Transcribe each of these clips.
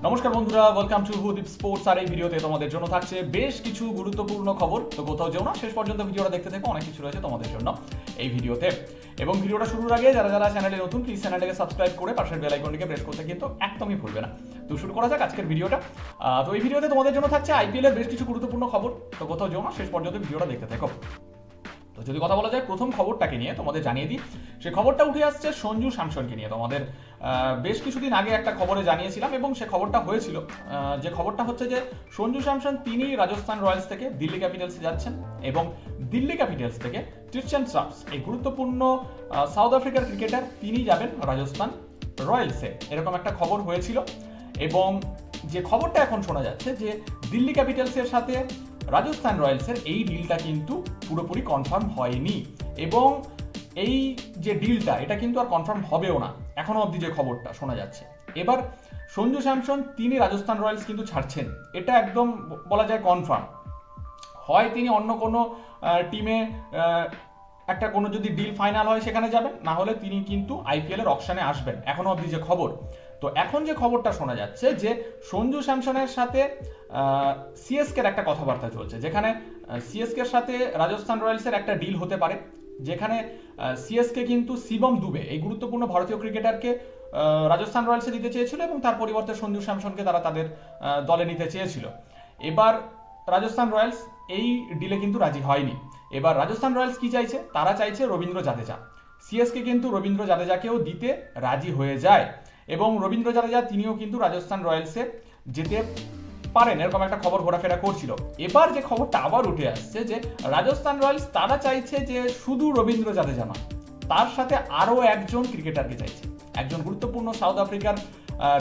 নমস্কার বন্ধুরা, welcome to হুদীপ sports. আর এই ভিডিওতে তোমাদের জন্য থাকছে বেশ কিছু গুরুত্বপূর্ণ খবর। তো কোথাও যেও না, শেষ পর্যন্ত ভিডিওটা দেখতে থেকো, অনেক কিছু রয়েছে তোমাদের জন্য এই ভিডিওতে। এবং ভিডিওটা শুরুর আগে যারা যারা চ্যানেলে নতুন, প্লিজ চ্যানেলটাকে সাবস্ক্রাইব করে পাশের বেল আইকনটিকে প্রেস করতে কিন্তু একদমই ভুলবে না। তো শুরু করা যাক আজকের ভিডিওটা। তো এই ভিডিওতে তোমাদের জন্য থাকছে আইপিএল এর বেশ কিছু গুরুত্বপূর্ণ খবর। তো কোথাও যেও না, শেষ পর্যন্ত ভিডিওটা দেখতে থেকো। তো যদি কথা বলা যায় প্রথম খবরটাকে নিয়ে, তোমাদের জানিয়ে দিই, সেই খবরটা উঠে আসছে সঞ্জু স্যামসনকে নিয়ে। তোমাদের বেশ কিছুদিন আগে একটা খবরে জানিয়েছিলাম এবং সে খবরটা হয়েছিল। যে খবরটা হচ্ছে যে সঞ্জু স্যামসন তিনি রাজস্থান রয়্যালস থেকে দিল্লি ক্যাপিটালসে যাচ্ছেন এবং দিল্লি ক্যাপিটালস থেকে ক্রিশ্চিয়ান শ্রাফস, এই গুরুত্বপূর্ণ সাউথ আফ্রিকার ক্রিকেটার, তিনি যাবেন রাজস্থান রয়্যালসে, এরকম একটা খবর হয়েছিল। এবং যে খবরটা এখন শোনা যাচ্ছে যে দিল্লি ক্যাপিটালসের সাথে রাজস্থান রয়্যালসের এই ডিলটা কিন্তু পুরোপুরি কনফার্ম হয়নি এবং এই যে ডিলটা এটা কিন্তু আর কনফার্ম হবেও না এখনো অবধি যে খবরটা শোনা যাচ্ছে। এবার সঞ্জু স্যামসন তিনি রাজস্থান রয়্যালস কিন্তু ছাড়ছেন, এটা একদম বলা যায় কনফার্ম। হয় তিনি অন্য কোনো টিমে একটা কোনো যদি ডিল ফাইনাল হয় সেখানে যাবেন, না হলে তিনি কিন্তু আইপিএল এর অকশনে আসবেন, এখনো অবধি যে খবর। তো এখন যে খবরটা শোনা যাচ্ছে যে সঞ্জু স্যামসনের সাথে সিএসকের একটা কথাবার্তা চলছে, যেখানে সিএসকের সাথে রাজস্থান রয়্যালসের একটা ডিল হতে পারে, যেখানে সিএসকে কিন্তু শিবম দুবে, এই গুরুত্বপূর্ণ ভারতীয় ক্রিকেটারকে রাজস্থান রয়্যালসে দিতে চেয়েছিল এবং তার পরিবর্তে সঞ্জু স্যামসনকে তারা তাদের দলে নিতে চেয়েছিল। এবার রাজস্থান রয়্যালস এই ডিলে কিন্তু রাজি হয়নি। এবার রাজস্থান রয়্যালস কি চাইছে, তারা চাইছে রবীন্দ্র জাদেজা। সিএসকে কিন্তু রবীন্দ্র জাদেজাকেও দিতে রাজি হয়ে যায় এবং রবীন্দ্র জাদেজা তিনিও কিন্তু রাজস্থান রয়্যালসে যেতে পারেন, এরকম একটা খবর ঘোরাফেরা করছিল। এবার যে খবরটা আবার উঠে আসছে যে রাজস্থান রয়্যালস তারা চাইছে যে শুধু রবীন্দ্র জাদেজা নয়, তার সাথে আরও একজন ক্রিকেটারকে চাইছে, একজন গুরুত্বপূর্ণ সাউথ আফ্রিকার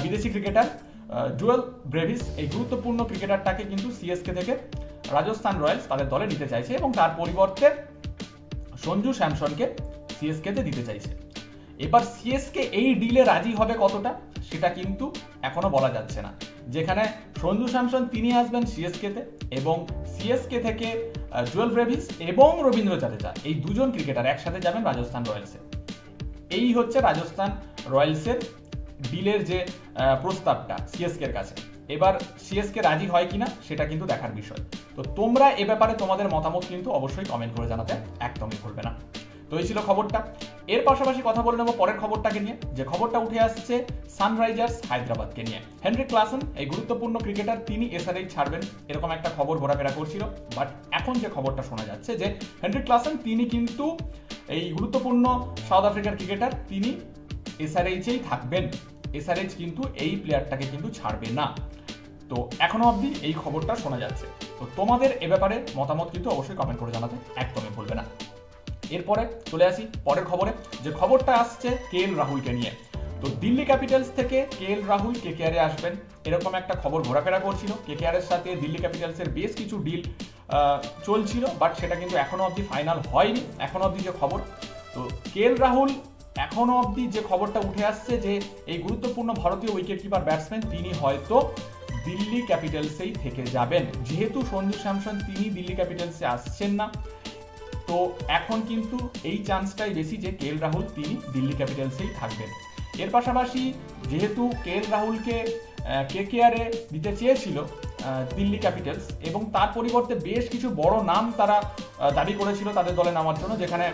বিদেশি ক্রিকেটার জুয়েল ব্রেভিস, এই গুরুত্বপূর্ণ ক্রিকেটারটাকে কিন্তু সিএসকে থেকে রাজস্থান রয়্যালস তাদের দলে নিতে চাইছে এবং তার পরিবর্তে সঞ্জু স্যামসনকে সিএসকেতে দিতে চাইছে। এবার সিএসকে এই ডিলে রাজি হবে কতটা সেটা কিন্তু এখনো বলা যাচ্ছে না, যেখানে সঞ্জু স্যামসন তিনি আসবেন সিএসকেতে এবং সিএসকে থেকে জুয়েল ব্রেভিস এবং রবীন্দ্র জাদেজা, এই দুজন ক্রিকেটার একসাথে যাবেন রাজস্থান রয়্যালসে। এই হচ্ছে রাজস্থান রয়্যালসের ডিলের যে প্রস্তাবটা সিএসকের কাছে। এবার সিএসকে রাজি হয় কিনা সেটা কিন্তু দেখার বিষয়। তো তোমরা এ ব্যাপারে তোমাদের মতামত কিন্তু অবশ্যই কমেন্ট করে জানাতে একদমই ভুলবে না। তো এই ছিল খবরটা। এর পাশাপাশি কথা বলে নেব পরের খবরটাকে নিয়ে, যে খবরটা উঠে আসছে সানরাইজার্স হায়দ্রাবাদকে নিয়ে। হেনরিক ক্লাসেন, এই গুরুত্বপূর্ণ ক্রিকেটার, তিনি এসআরএইচ ছাড়বেন, এরকম একটা খবর ঘোরাফেরা করছিল। বাট এখন যে খবরটা শোনা যাচ্ছে যে হেনরিক ক্লাসেন তিনি কিন্তু এই গুরুত্বপূর্ণ সাউথ আফ্রিকার ক্রিকেটার, তিনি এসআরএইচেই থাকবেন। এসআরএইচ কিন্তু এই প্লেয়ারটাকে কিন্তু ছাড়বে না। তো এখনো অবধি এই খবরটা শোনা যাচ্ছে। তো তোমাদের এ ব্যাপারে মতামত কিন্তু অবশ্যই কমেন্ট করে জানাতে একদমই ভুলবে না। এরপরে চলে আসি পরের খবরে, যে খবরটা আসছে কেএল রাহুলকে নিয়ে। তো দিল্লি ক্যাপিটালস থেকে কেএল রাহুল কেকেআরে আসবেন, এরকম একটা খবর ঘোরাফেরা করছিল। কেকেআরের সাথে দিল্লি ক্যাপিটালসের বেশ কিছু ডিল চলছিল, বাট সেটা কিন্তু এখনো অবধি ফাইনাল হয়নি, এখনো অবধি যে খবর। তো কেএল রাহুল এখনো অবধি যে খবরটা উঠে আসছে যে এই গুরুত্বপূর্ণ ভারতীয় উইকেট কিপার ব্যাটসম্যান তিনি হয়তো দিল্লি ক্যাপিটালসেই থেকে যাবেন, যেহেতু সঞ্জু স্যামসন তিনি দিল্লি ক্যাপিটালসে আসছেন না। তো এখন কিন্তু এই চান্সটাই বেশি যে কেএল রাহুল তিনি দিল্লি ক্যাপিটালসেই থাকবেন। এর পাশাপাশি যেহেতু কেএল রাহুলকে কেকেআরে দিতে চেয়েছিল দিল্লি ক্যাপিটালস এবং তার পরিবর্তে বেশ কিছু বড় নাম তারা দাবি করেছিল তাদের দলে নামার জন্য, যেখানে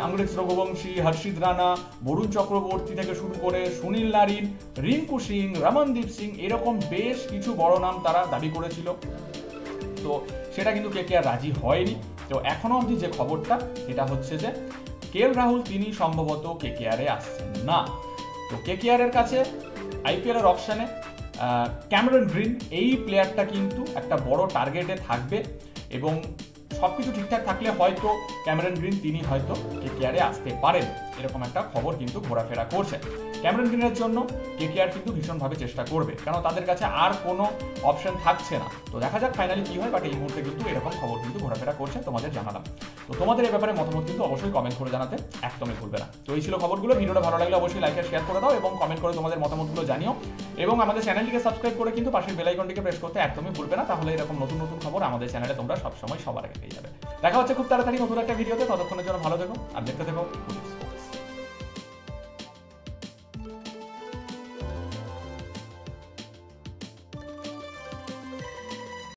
অমৃত রঘুবংশী, হর্ষিত রানা, বরুণ চক্রবর্তী থেকে শুরু করে সুনীল নারিন, রিঙ্কু সিং, রমনদীপ সিং, এরকম বেশ কিছু বড় নাম তারা দাবি করেছিল। তো সেটা কিন্তু কেকেআর রাজি হয়নি। তো এখনো অবধি যে খবরটা এটা হচ্ছে যে কেএল রাহুল তিনি সম্ভবত কেকেআরে আসছেন না। তো কেকেআরের কাছে আইপিএল এর অকশনে ক্যামেরন গ্রিন, এই প্লেয়ারটা কিন্তু একটা বড় টার্গেটে থাকবে এবং সবকিছু ঠিকঠাক থাকলে হয়তো ক্যামেরন গ্রিন তিনি হয়তো কেকেআরে আসতে পারেন, এরকম একটা খবর কিন্তু ঘোরাফেরা করছে। ক্যামেরন গ্রিনের জন্য কেকেআর কিন্তু ভীষণভাবে চেষ্টা করবে, কারণ তাদের কাছে আর কোনো অপশন থাকছে না। তো দেখা যাক ফাইনালি কি হয়, বাট এই মুহূর্তে কিন্তু এরকম খবর কিন্তু ঘোরাফেরা করছে, তোমাদের জানালাম। তো তোমাদের এই ব্যাপারে মতামত কিন্তু অবশ্যই কমেন্ট করে জানাতে একদমই ভুলবে না। তো এই ছিল খবরগুলো। ভিডিওটা ভালো লাগলে অবশ্যই লাইক আর শেয়ার করে দাও এবং কমেন্ট করে তোমাদের মতামতগুলো জানিও এবং আমাদের চ্যানেলটিকে সাবস্ক্রাইব করে কিন্তু পাশের বেল আইকনটিকে প্রেস করতে একদমই ভুলবে না, তাহলে এরকম নতুন নতুন খবর আমাদের চ্যানেলে তোমরা সবসময় সবার আগে পেয়ে যাবে। দেখা হচ্ছে খুব তাড়াতাড়ি নতুন একটা ভিডিওতে, ততক্ষণের জন্য ভালো থেকো আর দেখতে থেকো হুদীপ স্পোর্টস।